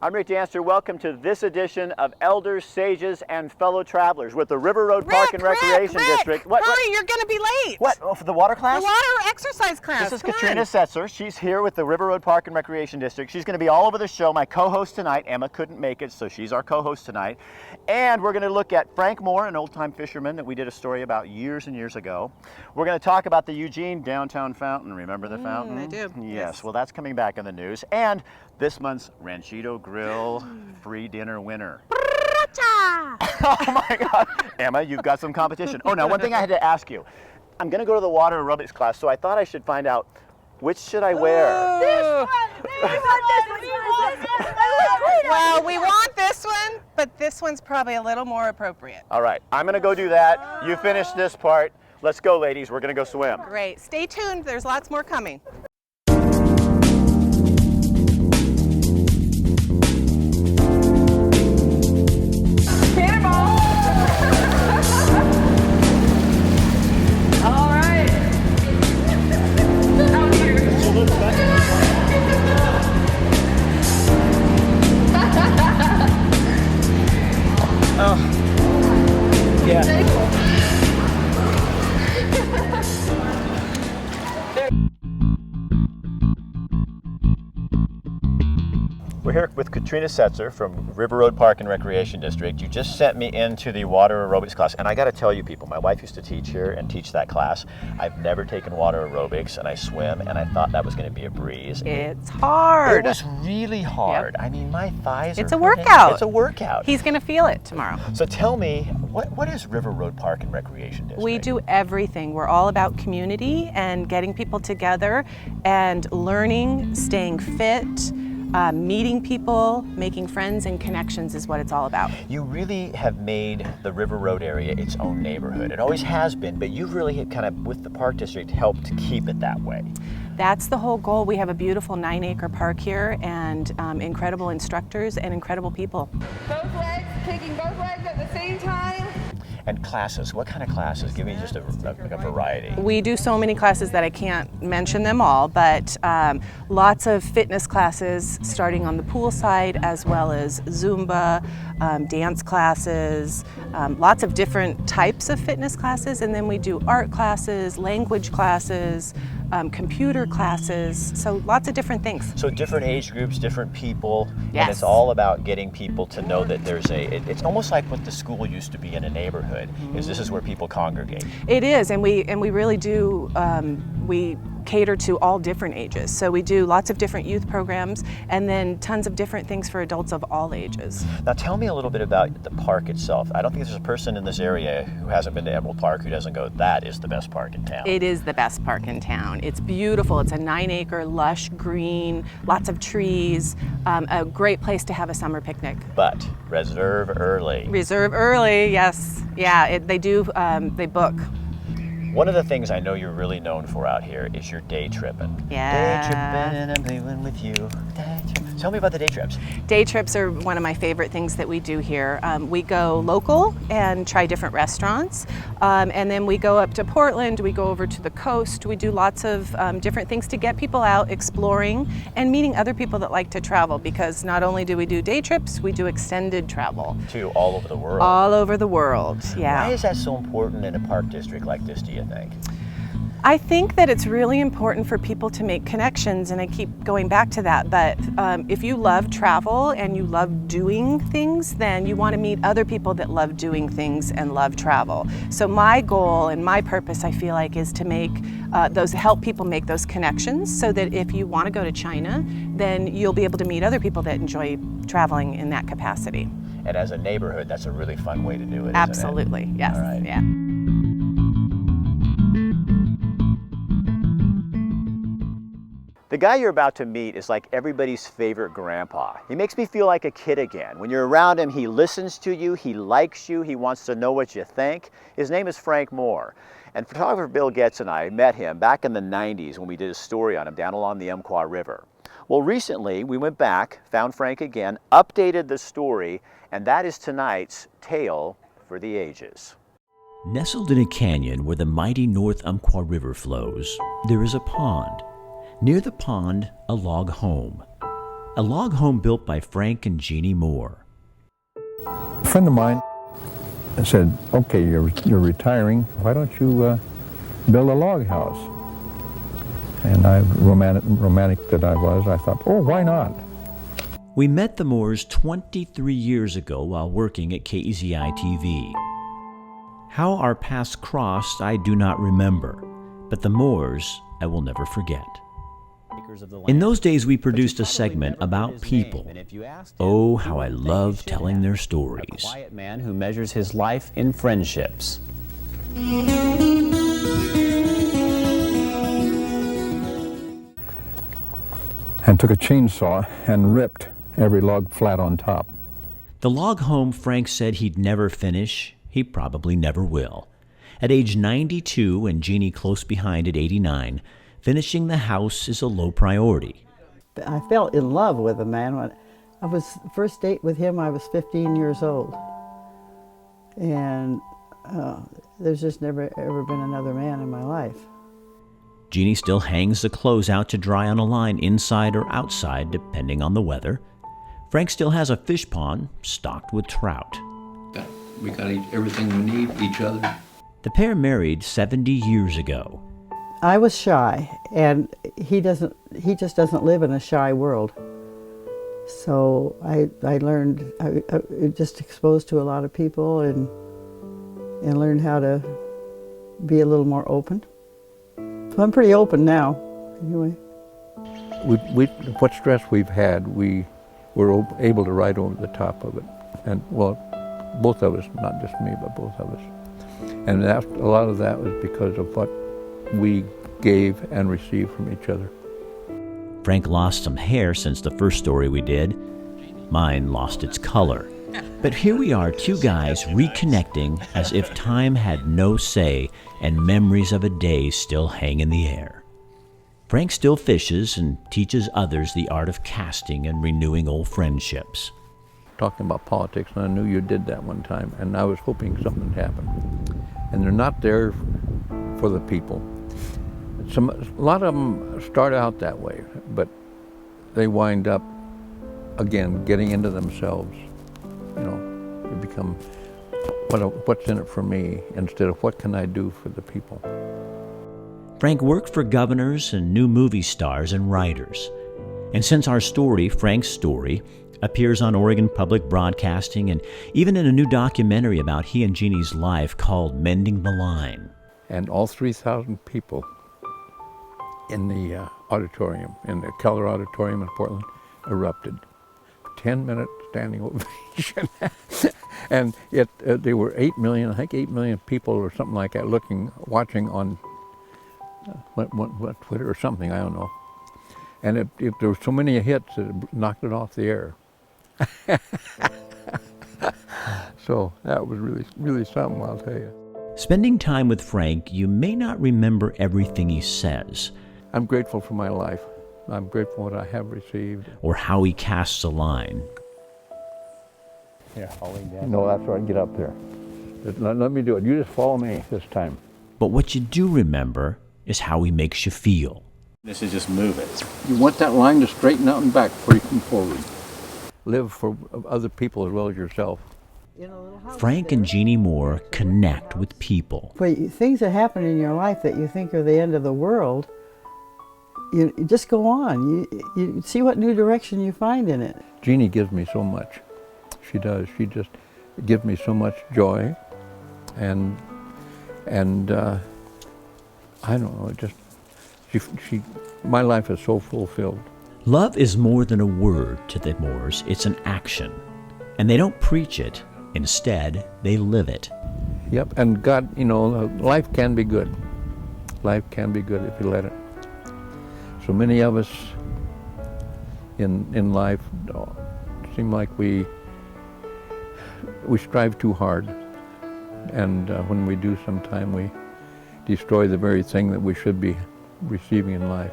I'm Rick Danster. Welcome to this edition of Elders, Sages, and Fellow Travelers with the River Road Park and Recreation District. Hurry, you're going to be late. What? Oh, for the water class? The water exercise class. This is Katrina Setzer. She's here with the River Road Park and Recreation District. She's going to be all over the show. My co-host tonight, Emma, couldn't make it, so she's our co-host tonight. And we're going to look at Frank Moore, an old-time fisherman that we did a story about years and years ago. We're going to talk about the Eugene downtown fountain. Remember the fountain? I do. Yes. Well, that's coming back in the news. And this month's Ranchito Grill free dinner winner. Oh my God. Emma, you've got some competition. Oh, now one thing I had to ask you. I'm going to go to the water aerobics class, so I thought I should find out which should I wear. This one. Well, we want this one, but this one's probably a little more appropriate. All right, I'm going to go do that. You finish this part. Let's go, ladies. We're going to go swim. Great. Stay tuned. There's lots more coming. We're here with Katrina Setzer from River Road Park and Recreation District. You just sent me into the water aerobics class, and I got to tell you people, my wife used to teach here and teach that class. I've never taken water aerobics, and I swim, and I thought that was going to be a breeze. It's hard. It was really hard. Yep. I mean, my thighs It's are a workout. It's a workout. He's going to feel it tomorrow. So tell me, what is River Road Park and Recreation District? We do everything. We're all about community and getting people together and learning, staying fit, meeting people, making friends and connections is what it's all about. You really have made the River Road area its own neighborhood. It always has been, but you've really kind of, with the Park District, helped keep it that way. That's the whole goal. We have a beautiful 9-acre park here and incredible instructors and incredible people. Both legs, kicking both legs at the same time. And classes, what kind of classes? Give me just a variety. We do so many classes that I can't mention them all, but lots of fitness classes starting on the pool side, as well as Zumba, dance classes, lots of different types of fitness classes, and then we do art classes, language classes, computer classes, so lots of different things. So different age groups, different people, Yes. And it's all about getting people to know that there's it's almost like what the school used to be in a neighborhood, is this is where people congregate. It is, and we really do, we cater to all different ages. So we do lots of different youth programs and then tons of different things for adults of all ages. Now tell me a little bit about the park itself. I don't think there's a person in this area who hasn't been to Emerald Park who doesn't go, that is the best park in town. It is the best park in town. It's beautiful. It's a 9-acre, lush green, lots of trees, a great place to have a summer picnic. But reserve early. Reserve early, yes. Yeah, they do, they book. One of the things I know you're really known for out here is your day tripping. Yeah. Day tripping and I'm leaving with you. Tell me about the day trips. Day trips are one of my favorite things that we do here. We go local and try different restaurants, and then we go up to Portland, we go over to the coast, we do lots of different things to get people out exploring and meeting other people that like to travel, because not only do we do day trips, we do extended travel. To all over the world. All over the world, yeah. Why is that so important in a park district like this, do you think? I think that it's really important for people to make connections, and I keep going back to that, but if you love travel and you love doing things, then you want to meet other people that love doing things and love travel. So my goal and my purpose, I feel like, is to make help people make those connections, so that if you want to go to China, then you'll be able to meet other people that enjoy traveling in that capacity. And as a neighborhood, that's a really fun way to do it, Absolutely, isn't it? yes. All right. Yeah. The guy you're about to meet is like everybody's favorite grandpa. He makes me feel like a kid again. When you're around him, he listens to you, he likes you, he wants to know what you think. His name is Frank Moore. And photographer Bill Getz and I met him back in the 90s when we did a story on him down along the Umpqua River. Well, recently we went back, found Frank again, updated the story, and that is tonight's Tale for the Ages. Nestled in a canyon where the mighty North Umpqua River flows, there is a pond. Near the pond, a log home. a log home built by Frank and Jeannie Moore. A friend of mine said, okay, you're retiring, why don't you build a log house? And I, romantic that I was, I thought, oh, why not? We met the Moores 23 years ago while working at KEZI-TV. How our paths crossed, I do not remember, but the Moores I will never forget. In those days, we produced a segment about people. Oh, how I love telling their stories. A quiet man who measures his life in friendships. And took a chainsaw and ripped every log flat on top. The log home Frank said he'd never finish, he probably never will. At age 92 and Jeannie close behind at 89, finishing the house is a low priority. I fell in love with a man when I was first date with him. I was 15 years old, and there's just never ever been another man in my life. Jeannie still hangs the clothes out to dry on a line inside or outside, depending on the weather. Frank still has a fish pond stocked with trout. We got everything we need, each other. The pair married 70 years ago. I was shy, and he just doesn't live in a shy world. So I learned, I just exposed to a lot of people and learned how to be a little more open. So I'm pretty open now, anyway. What stress we've had, we were able to ride over the top of it. And well, both of us, not just me, but both of us. And a lot of that was because of what we gave and received from each other. Frank lost some hair since the first story we did. Mine lost its color. But here we are, two guys reconnecting as if time had no say and memories of a day still hang in the air. Frank still fishes and teaches others the art of casting and renewing old friendships. Talking about politics, and I knew you did that one time, and I was hoping something would happen. And they're not there for the people. A lot of them start out that way, but they wind up, again, getting into themselves. You know, they become, what's in it for me, instead of what can I do for the people. Frank worked for governors and new movie stars and writers. And since our story, Frank's story, appears on Oregon Public Broadcasting and even in a new documentary about he and Jeannie's life called Mending the Line. And all 3,000 people in the auditorium, in the Keller Auditorium in Portland, erupted. 10-minute standing ovation. And there were 8 million, I think 8 million people or something like that watching on what Twitter or something, I don't know. And if there were so many hits, it knocked it off the air. So that was really, really something, I'll tell you. Spending time with Frank, you may not remember everything he says. I'm grateful for my life. I'm grateful for what I have received. Or how he casts a line. Here, I'll lean down. No, that's right, get up there. Let me do it. You just follow me this time. But what you do remember is how he makes you feel. This is just move it. You want that line to straighten out and back before you come forward. Live for other people as well as yourself. Frank and Jeannie Moore connect with people. But things that happen in your life that you think are the end of the world, you just go on. You see what new direction you find in it. Jeannie gives me so much. She does. She just gives me so much joy, and I don't know. My life is so fulfilled. Love is more than a word to the Moores. It's an action, and they don't preach it. Instead, they live it. Yep. And God, life can be good. Life can be good if you let it. So many of us in life seem like we strive too hard, and when we do, sometime we destroy the very thing that we should be receiving in life.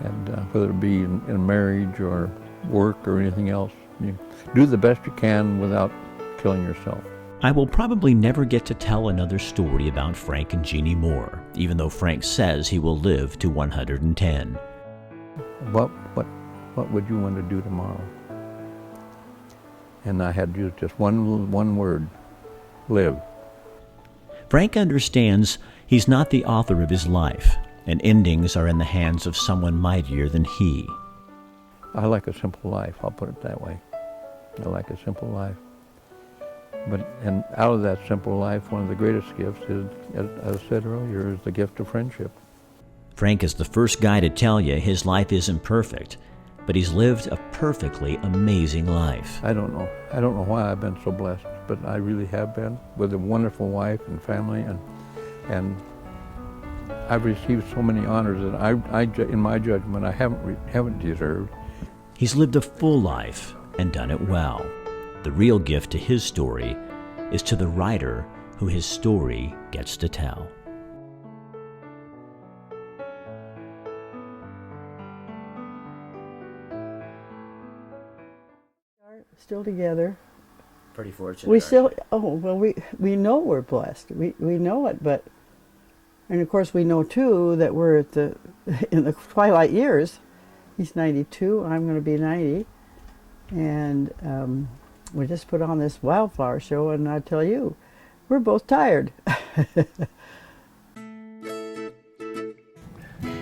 And whether it be in marriage or work or anything else, you do the best you can without killing yourself. I will probably never get to tell another story about Frank and Jeannie Moore, even though Frank says he will live to 110. What what would you want to do tomorrow? And I had to use just one word, live. Frank understands he's not the author of his life, and endings are in the hands of someone mightier than he. I like a simple life, I'll put it that way. I like a simple life. And out of that simple life, one of the greatest gifts is, as I said earlier, is the gift of friendship. Frank is the first guy to tell you his life isn't perfect, but he's lived a perfectly amazing life. I don't know why I've been so blessed, but I really have been, with a wonderful wife and family, and I've received so many honors that I in my judgment, I haven't deserved. He's lived a full life and done it well. The real gift to his story is to the writer who his story gets to tell. Still together. Pretty fortunate. We still, we know we're blessed. We know it, but, and of course we know too that we're in the twilight years. He's 92, I'm going to be 90, and we just put on this wildflower show, and I tell you, we're both tired.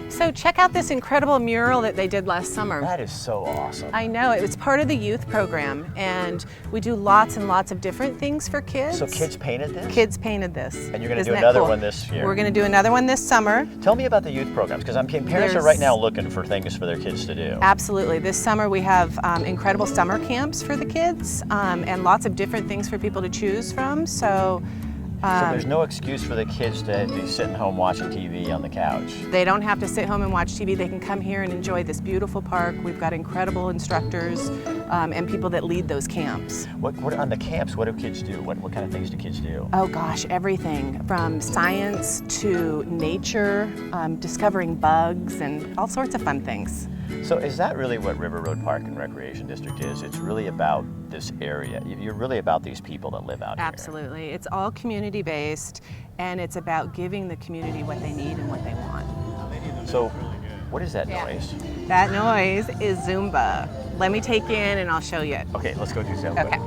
So check out this incredible mural that they did last summer. That is so awesome. I know, it was part of the youth program, and we do lots and lots of different things for kids. So kids painted this? Kids painted this. And you're going to do Isn't that another cool? one this year. We're going to do another one this summer. Tell me about the youth programs, because parents are right now looking for things for their kids to do. Absolutely. This summer we have incredible summer camps for the kids, and lots of different things for people to choose from. So there's no excuse for the kids to be sitting home watching TV on the couch. they don't have to sit home and watch TV. They can come here and enjoy this beautiful park. We've got incredible instructors and people that lead those camps. What on the camps, what do kids do? What kind of things do kids do? Oh gosh, everything from science to nature, discovering bugs and all sorts of fun things. So is that really what River Road Park and Recreation District is? It's really about this area. You're really about these people that live out here. Absolutely. It's all community based, and it's about giving the community what they need and what they want. So what is that noise? That noise is Zumba. Let me take you in and I'll show you it. Okay, let's go do Zumba. Okay.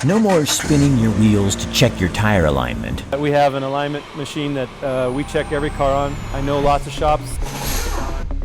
No more spinning your wheels to check your tire alignment. We have an alignment machine that we check every car on. I know lots of shops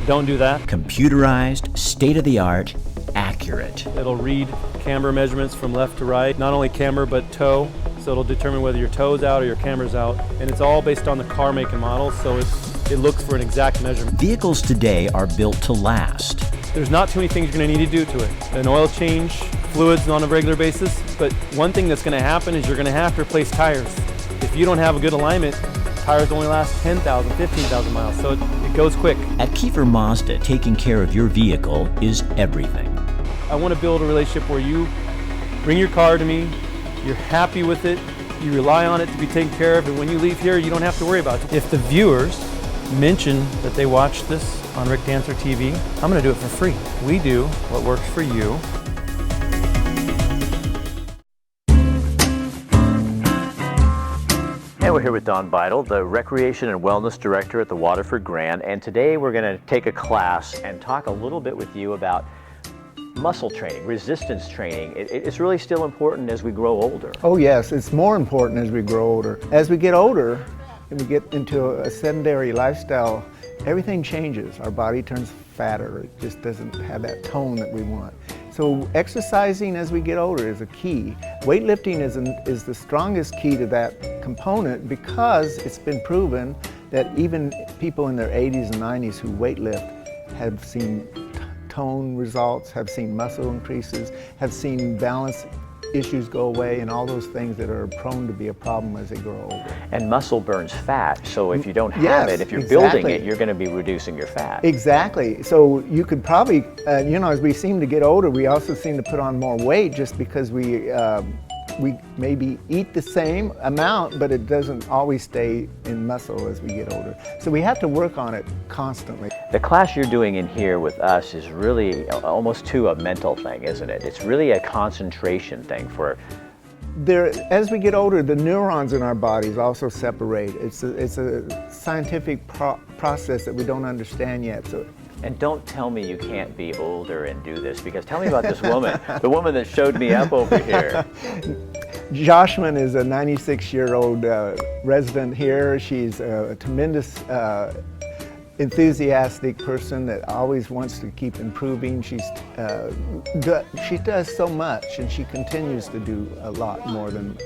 don't do that. Computerized, state-of-the-art, accurate. It'll read camber measurements from left to right, not only camber but toe, so it'll determine whether your toe's out or your camber's out. And it's all based on the car make and model, so it looks for an exact measurement. Vehicles today are built to last. There's not too many things you're going to need to do to it. An oil change, fluids on a regular basis, but one thing that's going to happen is you're going to have to replace tires. If you don't have a good alignment, tires only last 10,000, 15,000 miles, so it goes quick. At Kiefer Mazda, taking care of your vehicle is everything. I want to build a relationship where you bring your car to me, you're happy with it, you rely on it to be taken care of, and when you leave here, you don't have to worry about it. If the viewers mention that they watch this on Rick Dancer TV, I'm going to do it for free. We do what works for you. And we're here with Don Beidel, the Recreation and Wellness Director at the Waterford Grand, and today we're going to take a class and talk a little bit with you about muscle training, resistance training. It's really still important as we grow older. Oh yes, it's more important as we grow older. As we get older and we get into a sedentary lifestyle, everything changes. Our body turns fatter. It just doesn't have that tone that we want. So exercising as we get older is a key. Weightlifting is the strongest key to that component because it's been proven that even people in their 80s and 90s who weightlift have seen tone results, have seen muscle increases, have seen balance issues go away, and all those things that are prone to be a problem as they grow older. And muscle burns fat, so if you don't have it, if you're building it, you're going to be reducing your fat. Exactly. So you could probably, as we seem to get older, we also seem to put on more weight just because we We maybe eat the same amount, but it doesn't always stay in muscle as we get older. So we have to work on it constantly. The class you're doing in here with us is really almost too a mental thing, isn't it? It's really a concentration thing for... As we get older, the neurons in our bodies also separate. It's a scientific process that we don't understand yet. So. And don't tell me you can't be older and do this, because tell me about this woman, the woman that showed me up over here. Joshman is a 96-year-old resident here. She's a tremendous enthusiastic person that always wants to keep improving. She does so much, and she continues to do a lot more than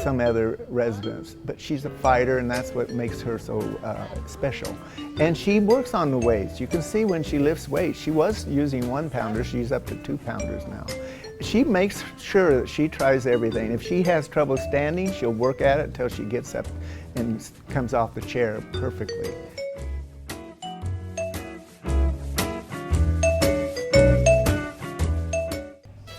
some other residents. But she's a fighter, and that's what makes her so special. And she works on the weights. You can see when she lifts weights. She was using 1-pounder. She's up to 2-pounders now. She makes sure that she tries everything. If she has trouble standing, she'll work at it until she gets up and comes off the chair perfectly.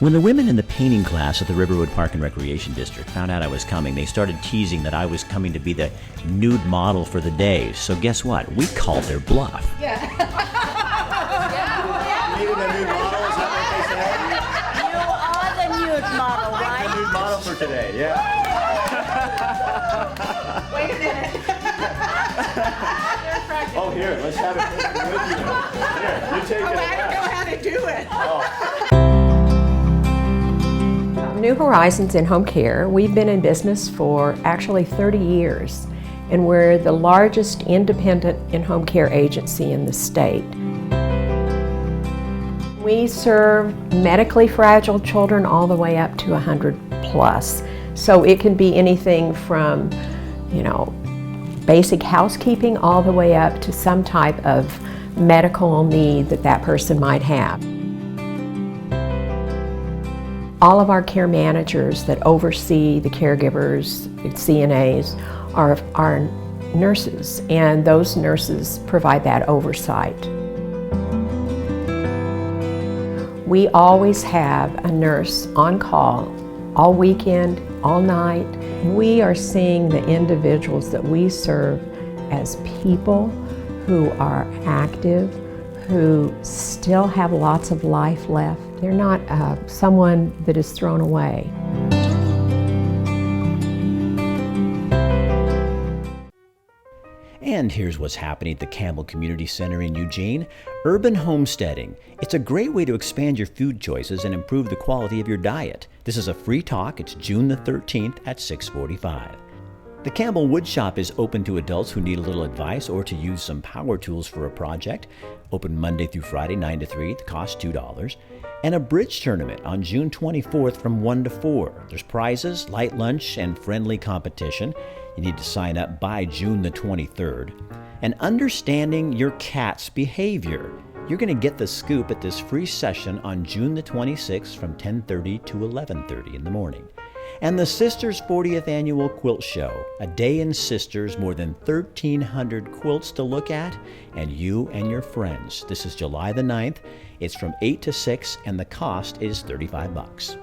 When the women in the painting class at the Riverwood Park and Recreation District found out I was coming, they started teasing that I was coming to be the nude model for the day. So guess what? We called their bluff. Yeah. Needed a nude model, is that You are the nude model, what they said? right? The nude model for today, yeah. Wait a minute. Oh, here, let's have it with you. Here, you take it. I don't know how to do it. New Horizons in Home Care, we've been in business for actually 30 years, and we're the largest independent in-home care agency in the state. We serve medically fragile children all the way up to 100 plus. So it can be anything from, basic housekeeping all the way up to some type of medical need that person might have. All of our care managers that oversee the caregivers, the CNAs, are nurses, and those nurses provide that oversight. We always have a nurse on call all weekend, all night. We are seeing the individuals that we serve as people who are active, who still have lots of life left. They're not someone that is thrown away. And here's what's happening at the Campbell Community Center in Eugene. Urban homesteading. It's a great way to expand your food choices and improve the quality of your diet. This is a free talk. It's June the 13th at 6:45. The Campbell Woodshop is open to adults who need a little advice or to use some power tools for a project. Open Monday through Friday, 9 to 3. The cost $2. And a bridge tournament on June 24th from 1 to 4. There's prizes, light lunch, and friendly competition. You need to sign up by June the 23rd. And understanding your cat's behavior. You're going to get the scoop at this free session on June the 26th from 10:30 to 11:30 in the morning. And the Sisters 40th Annual Quilt Show. A day in Sisters, more than 1,300 quilts to look at, and you and your friends. This is July the 9th. It's from 8 to 6, and the cost is $35.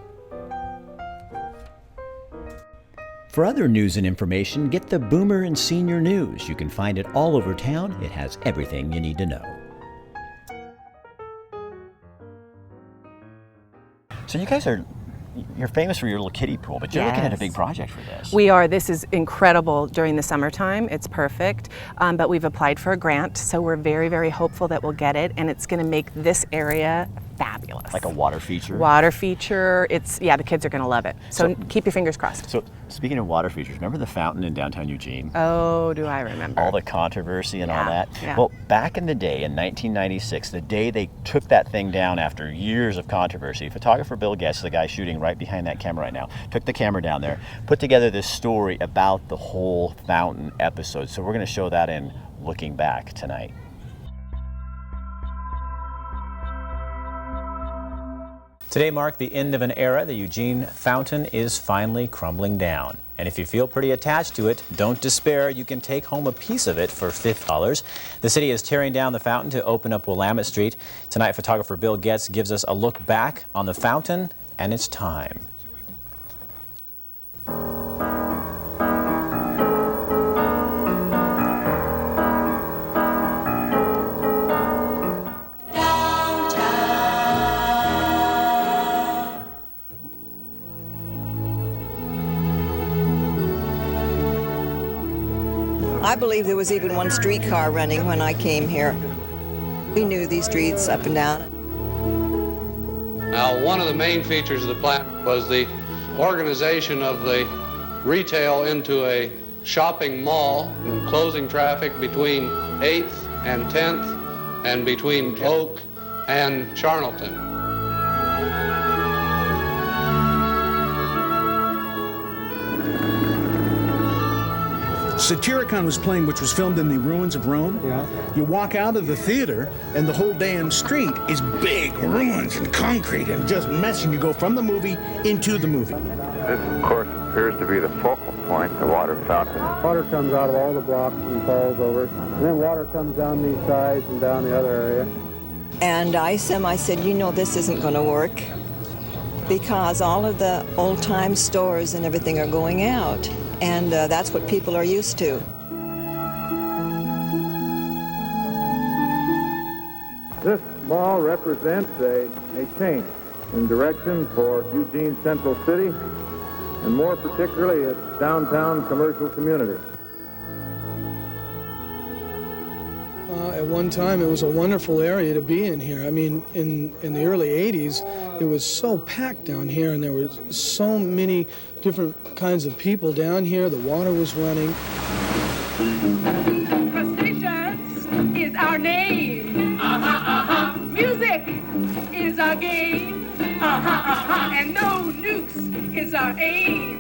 For other news and information, get the Boomer and Senior News. You can find it all over town. It has everything you need to know. So you guys you're famous for your little kiddie pool, but you're looking at a big project for this. We are. This is incredible during the summertime. It's perfect. But we've applied for a grant, so we're very, very hopeful that we'll get it, and it's going to make this area fabulous. Like a water feature? Water feature. The kids are going to love it. So keep your fingers crossed. So speaking of water features, remember the fountain in downtown Eugene? Oh, do I remember. All the controversy and all that? Yeah. Well, back in the day, in 1996, the day they took that thing down after years of controversy, photographer Bill Guest, the guy shooting right behind that camera right now, took the camera down there, put together this story about the whole fountain episode. So we're going to show that in Looking Back tonight. Today marked the end of an era. The Eugene Fountain is finally crumbling down. And if you feel pretty attached to it, don't despair. You can take home a piece of it for $50. The city is tearing down the fountain to open up Willamette Street. Tonight, photographer Bill Getz gives us a look back on the fountain and its time. I believe there was even one streetcar running when I came here. We knew these streets up and down. Now, one of the main features of the plant was the organization of the retail into a shopping mall and closing traffic between 8th and 10th and between Oak and Charnelton. Satyricon was playing, which was filmed in the ruins of Rome. Yeah. You walk out of the theater, and the whole damn street is big ruins and concrete and just messing. You go from the movie into the movie. This, of course, appears to be the focal point, the water fountain. Water comes out of all the blocks and falls over. And then water comes down these sides and down the other area. And I asked them, I said, you know, this isn't going to work because all of the old-time stores and everything are going out. And that's what people are used to. This mall represents a change in direction for Eugene's Central City, and more particularly its downtown commercial community. At one time, it was a wonderful area to be in here. I mean, in the early 80s, it was so packed down here, and there were so many different kinds of people down here. The water was running. Precisions is our name. Music is our game. And no nukes is our aim.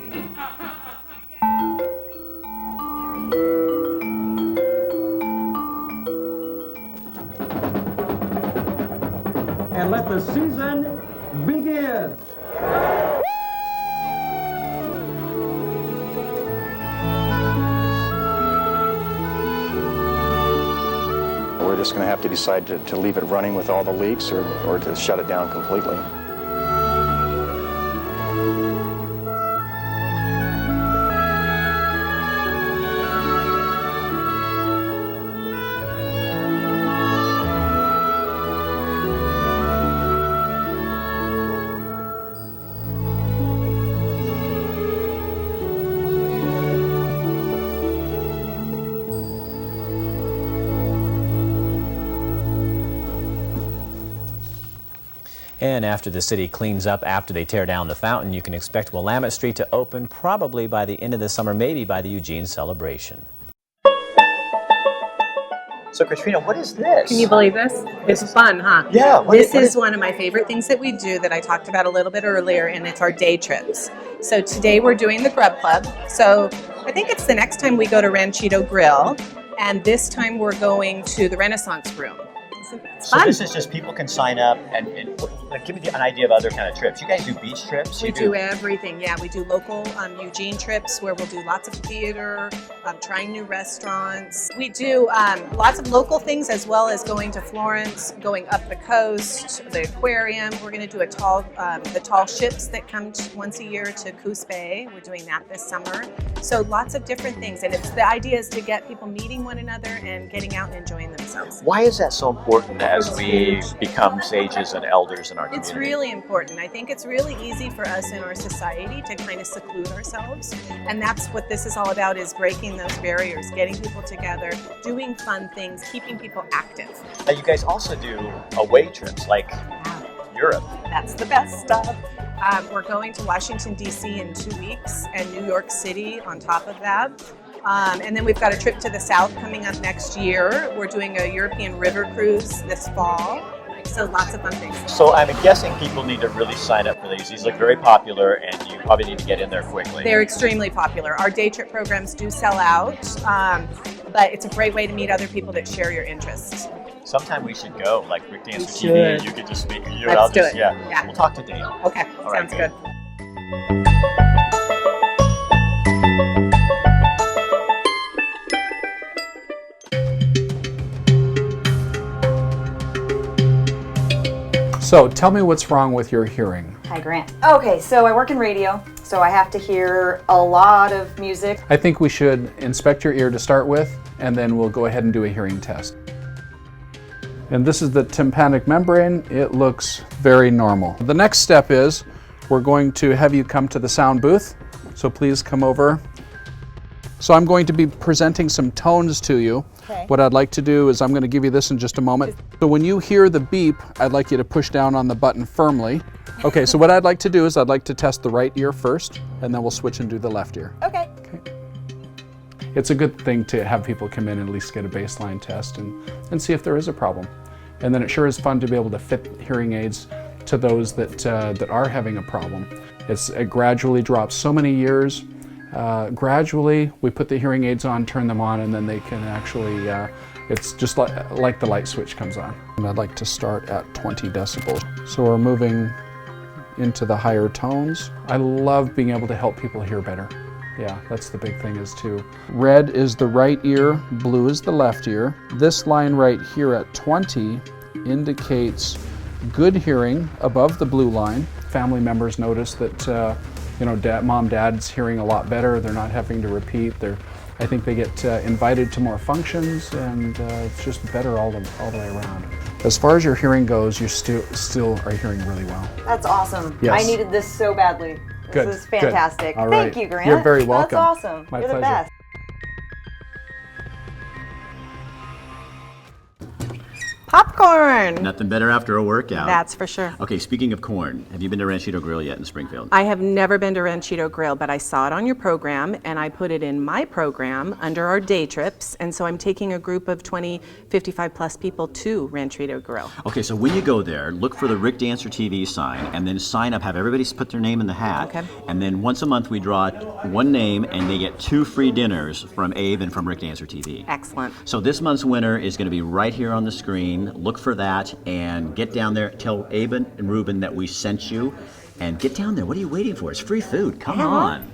And let the season begin. We're just going to have to decide to leave it running with all the leaks or to shut it down completely. And after the city cleans up after they tear down the fountain, you can expect Willamette Street to open probably by the end of the summer, maybe by the Eugene celebration. So Katrina, what is this? Can you believe this? It's fun, huh? Yeah. This is one of my favorite things that we do that I talked about a little bit earlier, and it's our day trips. So today we're doing the Grub Club. So I think it's the next time we go to Ranchito Grill, and this time we're going to the Renaissance Room. It's So fun. this is just people can sign up and like, give me an idea of other kind of trips. You guys do beach trips? We You do everything, yeah. We do local Eugene trips where we'll do lots of theater, trying new restaurants. We do lots of local things as well as going to Florence, going up the coast, the aquarium. We're going to do the tall ships that come once a year to Coos Bay. We're doing that this summer. So lots of different things. And the idea is to get people meeting one another and getting out and enjoying themselves. Why is that so important as we become sages and elders in our community? It's really important. I think it's really easy for us in our society to kind of seclude ourselves. And that's what this is all about, is breaking those barriers, getting people together, doing fun things, keeping people active. Now you guys also do away trips like Europe. That's the best stuff. We're going to Washington, D.C. in 2 weeks and New York City on top of that. And then we've got a trip to the south coming up next year. We're doing a European river cruise this fall. So lots of fun things. So I'm guessing people need to really sign up for these. These look very popular and you probably need to get in there quickly. They're extremely popular. Our day trip programs do sell out, but it's a great way to meet other people that share your interests. Sometime we should go, like Rick Dance for should. TV, and you could just speak. You and Let's I'll do just, it. Yeah. We'll talk to Dale. Okay, All right, sounds good. So tell me what's wrong with your hearing. Hi, Grant. Okay, so I work in radio, so I have to hear a lot of music. I think we should inspect your ear to start with, and then we'll go ahead and do a hearing test. And this is the tympanic membrane. It looks very normal. The next step is we're going to have you come to the sound booth. So please come over. So I'm going to be presenting some tones to you. Okay. What I'd like to do is I'm going to give you this in just a moment. So when you hear the beep, I'd like you to push down on the button firmly. Okay, so what I'd like to do is I'd like to test the right ear first, and then we'll switch and do the left ear. Okay. It's a good thing to have people come in and at least get a baseline test and see if there is a problem. And then it sure is fun to be able to fit hearing aids to those that are having a problem. It gradually drops so many years. Gradually, we put the hearing aids on, turn them on, and then they can actually, it's just like the light switch comes on. And I'd like to start at 20 decibels. So we're moving into the higher tones. I love being able to help people hear better. Yeah, that's the big thing is too. Red is the right ear, blue is the left ear. This line right here at 20 indicates good hearing above the blue line. Family members notice that you know, mom, dad's hearing a lot better. They're not having to repeat. I think they get invited to more functions, and it's just better all the way around. As far as your hearing goes, you still are hearing really well. That's awesome. Yes. I needed this so badly. Good. This is fantastic. Good. All right. Thank you, Grant. You're very welcome. That's awesome. My You're pleasure. the best. Popcorn. Nothing better after a workout. That's for sure. Okay, speaking of corn, have you been to Ranchito Grill yet in Springfield? I have never been to Ranchito Grill, but I saw it on your program, and I put it in my program under our day trips, and so I'm taking a group of 20, 55 plus people to Ranchito Grill. Okay, so when you go there, look for the Rick Dancer TV sign, and then sign up, have everybody put their name in the hat. Okay. And then once a month we draw one name, and they get 2 free dinners from Abe and from Rick Dancer TV. Excellent. So this month's winner is going to be right here on the screen. Look for that and get down there. Tell Abe and Ruben that we sent you, and get down there. What are you waiting for? It's free food. Come on.